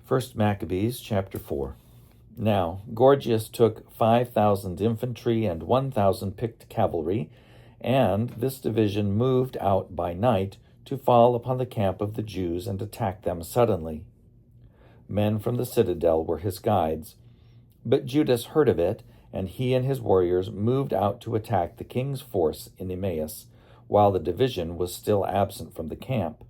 First Maccabees chapter 4. Now Gorgias took 5,000 infantry and 1,000 picked cavalry, and this division moved out by night to fall upon the camp of the Jews and attack them suddenly. Men from the citadel were his guides. But Judas heard of it, and he and his warriors moved out to attack the king's force in Emmaus, while the division was still absent from the camp.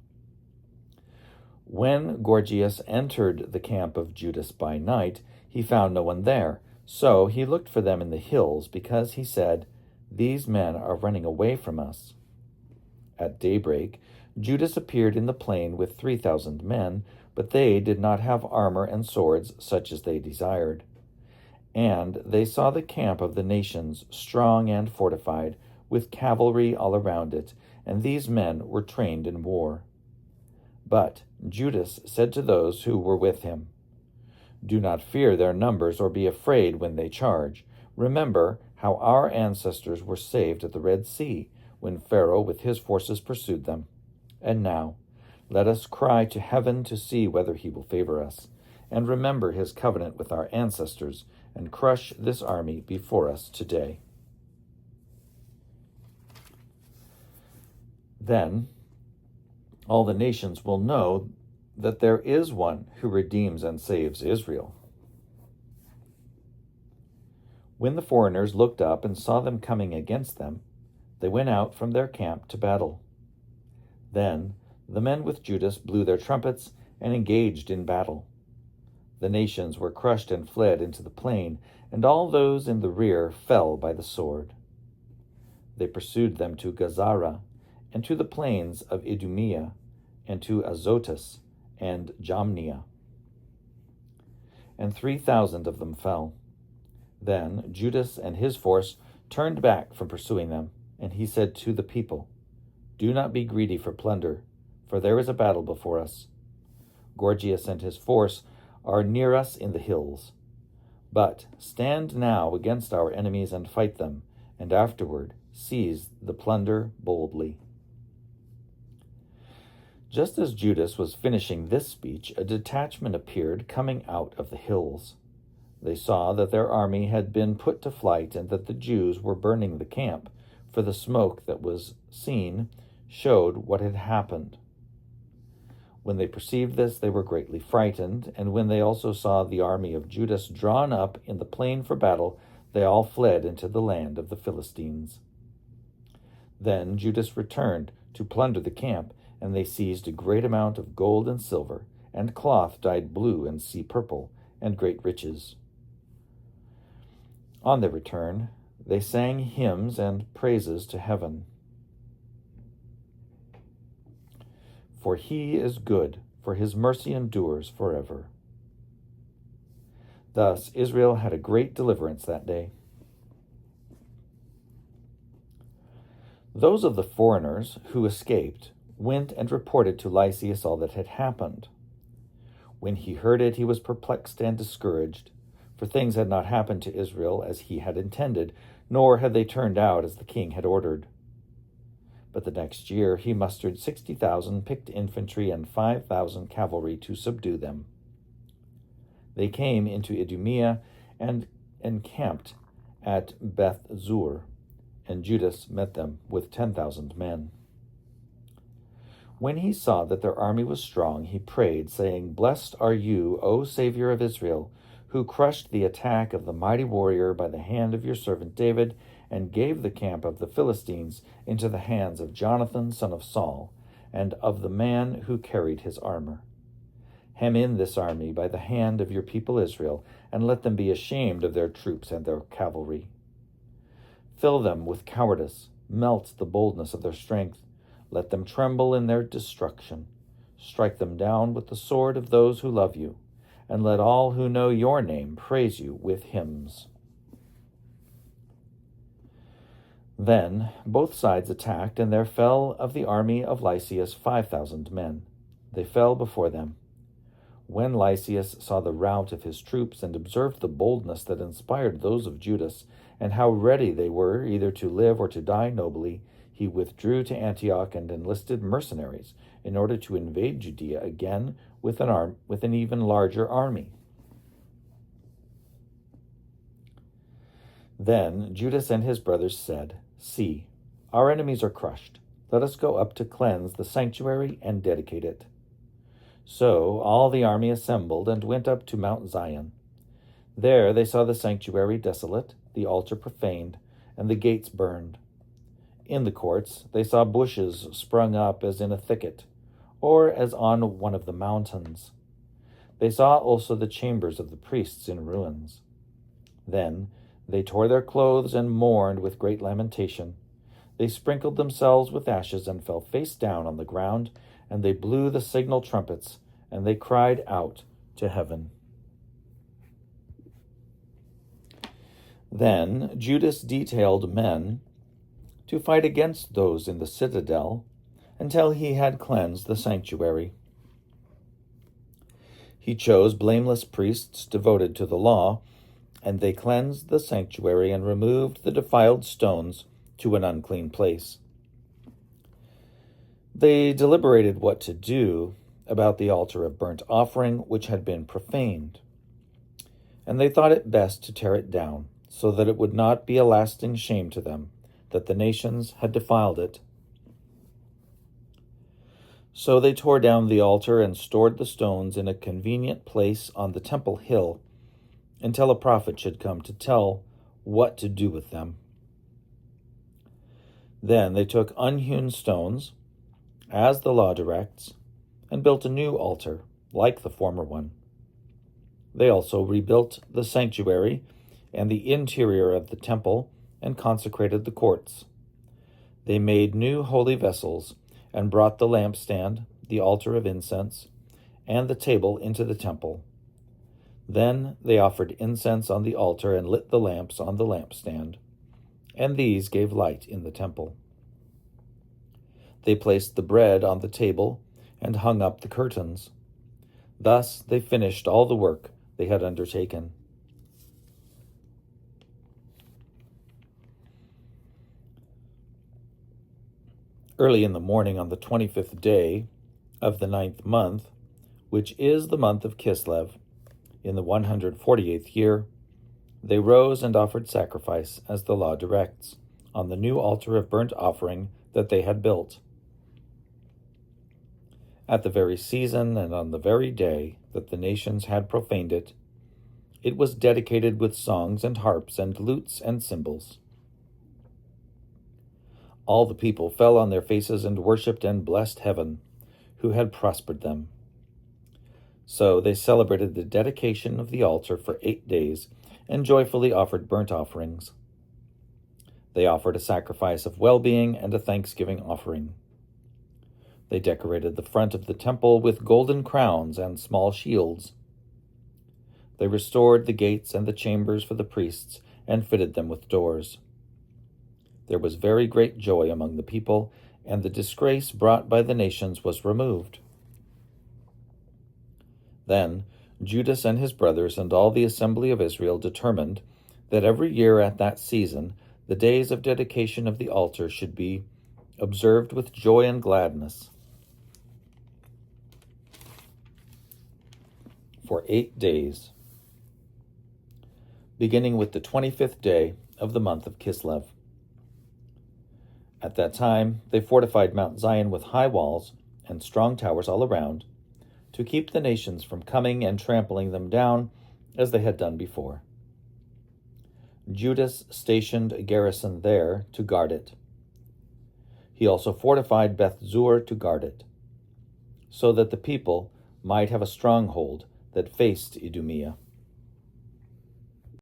When Gorgias entered the camp of Judas by night, he found no one there, so he looked for them in the hills, because he said, "These men are running away from us." At daybreak, Judas appeared in the plain with 3,000 men, but they did not have armor and swords such as they desired. And they saw the camp of the nations, strong and fortified, with cavalry all around it, and these men were trained in war. But Judas said to those who were with him, "Do not fear their numbers or be afraid when they charge. Remember how our ancestors were saved at the Red Sea, when Pharaoh with his forces pursued them. And now, let us cry to heaven to see whether he will favor us, and remember his covenant with our ancestors, and crush this army before us today." Then all the nations will know that there is one who redeems and saves Israel. When the foreigners looked up and saw them coming against them, they went out from their camp to battle. Then the men with Judas blew their trumpets and engaged in battle. The nations were crushed and fled into the plain, and all those in the rear fell by the sword. They pursued them to Gazara, and to the plains of Idumea, and to Azotus and Jamnia. And 3,000 of them fell. Then Judas and his force turned back from pursuing them, and he said to the people, "Do not be greedy for plunder, for there is a battle before us. Gorgias and his force are near us in the hills. But stand now against our enemies and fight them, and afterward seize the plunder boldly." Just as Judas was finishing this speech, a detachment appeared coming out of the hills. They saw that their army had been put to flight and that the Jews were burning the camp, for the smoke that was seen showed what had happened. When they perceived this, they were greatly frightened, and when they also saw the army of Judas drawn up in the plain for battle, they all fled into the land of the Philistines. Then Judas returned to plunder the camp, and they seized a great amount of gold and silver, and cloth dyed blue and sea purple, and great riches. On their return, they sang hymns and praises to heaven. For he is good, for his mercy endures forever. Thus Israel had a great deliverance that day. Those of the foreigners who escaped went and reported to Lysias all that had happened. When he heard it, he was perplexed and discouraged, for things had not happened to Israel as he had intended, nor had they turned out as the king had ordered. But the next year he mustered 60,000 picked infantry and 5,000 cavalry to subdue them. They came into Idumea and encamped at Beth-zur, and Judas met them with 10,000 men. When he saw that their army was strong, he prayed, saying, "Blessed are you, O Savior of Israel, who crushed the attack of the mighty warrior by the hand of your servant David, and gave the camp of the Philistines into the hands of Jonathan, son of Saul, and of the man who carried his armor. Hem in this army by the hand of your people Israel, and let them be ashamed of their troops and their cavalry. Fill them with cowardice, melt the boldness of their strength. Let them tremble in their destruction. Strike them down with the sword of those who love you, and let all who know your name praise you with hymns." Then both sides attacked, and there fell of the army of Lysias 5,000 men. They fell before them. When Lysias saw the rout of his troops and observed the boldness that inspired those of Judas, and how ready they were either to live or to die nobly, he withdrew to Antioch and enlisted mercenaries in order to invade Judea again with an even larger army. Then Judas and his brothers said, "See, our enemies are crushed. Let us go up to cleanse the sanctuary and dedicate it." So all the army assembled and went up to Mount Zion. There they saw the sanctuary desolate, the altar profaned, and the gates burned. In the courts they saw bushes sprung up as in a thicket, or as on one of the mountains. They saw also the chambers of the priests in ruins. Then they tore their clothes and mourned with great lamentation. They sprinkled themselves with ashes and fell face down on the ground, and they blew the signal trumpets, and they cried out to heaven. Then Judas detailed men to fight against those in the citadel until he had cleansed the sanctuary. He chose blameless priests devoted to the law, and they cleansed the sanctuary and removed the defiled stones to an unclean place. They deliberated what to do about the altar of burnt offering, which had been profaned, and they thought it best to tear it down, so that it would not be a lasting shame to them that the nations had defiled it. So they tore down the altar and stored the stones in a convenient place on the temple hill until a prophet should come to tell what to do with them. Then they took unhewn stones, as the law directs, and built a new altar, like the former one. They also rebuilt the sanctuary and the interior of the temple and consecrated the courts. They made new holy vessels and brought the lampstand, the altar of incense, and the table into the temple. Then they offered incense on the altar and lit the lamps on the lampstand, and these gave light in the temple. They placed the bread on the table and hung up the curtains. Thus they finished all the work they had undertaken. Early in the morning on the 25th day of the 9th month, which is the month of Kislev, in the 148th year, they rose and offered sacrifice as the law directs, on the new altar of burnt offering that they had built. At the very season and on the very day that the nations had profaned it, it was dedicated with songs and harps and lutes and cymbals. All the people fell on their faces and worshipped and blessed heaven, who had prospered them. So they celebrated the dedication of the altar for 8 days and joyfully offered burnt offerings. They offered a sacrifice of well-being and a thanksgiving offering. They decorated the front of the temple with golden crowns and small shields. They restored the gates and the chambers for the priests and fitted them with doors. There was very great joy among the people, and the disgrace brought by the nations was removed. Then Judas and his brothers and all the assembly of Israel determined that every year at that season the days of dedication of the altar should be observed with joy and gladness. For 8 days, beginning with the 25th day of the month of Kislev. At that time, they fortified Mount Zion with high walls and strong towers all around, to keep the nations from coming and trampling them down as they had done before. Judas stationed a garrison there to guard it. He also fortified Beth Zur to guard it, so that the people might have a stronghold that faced Idumea.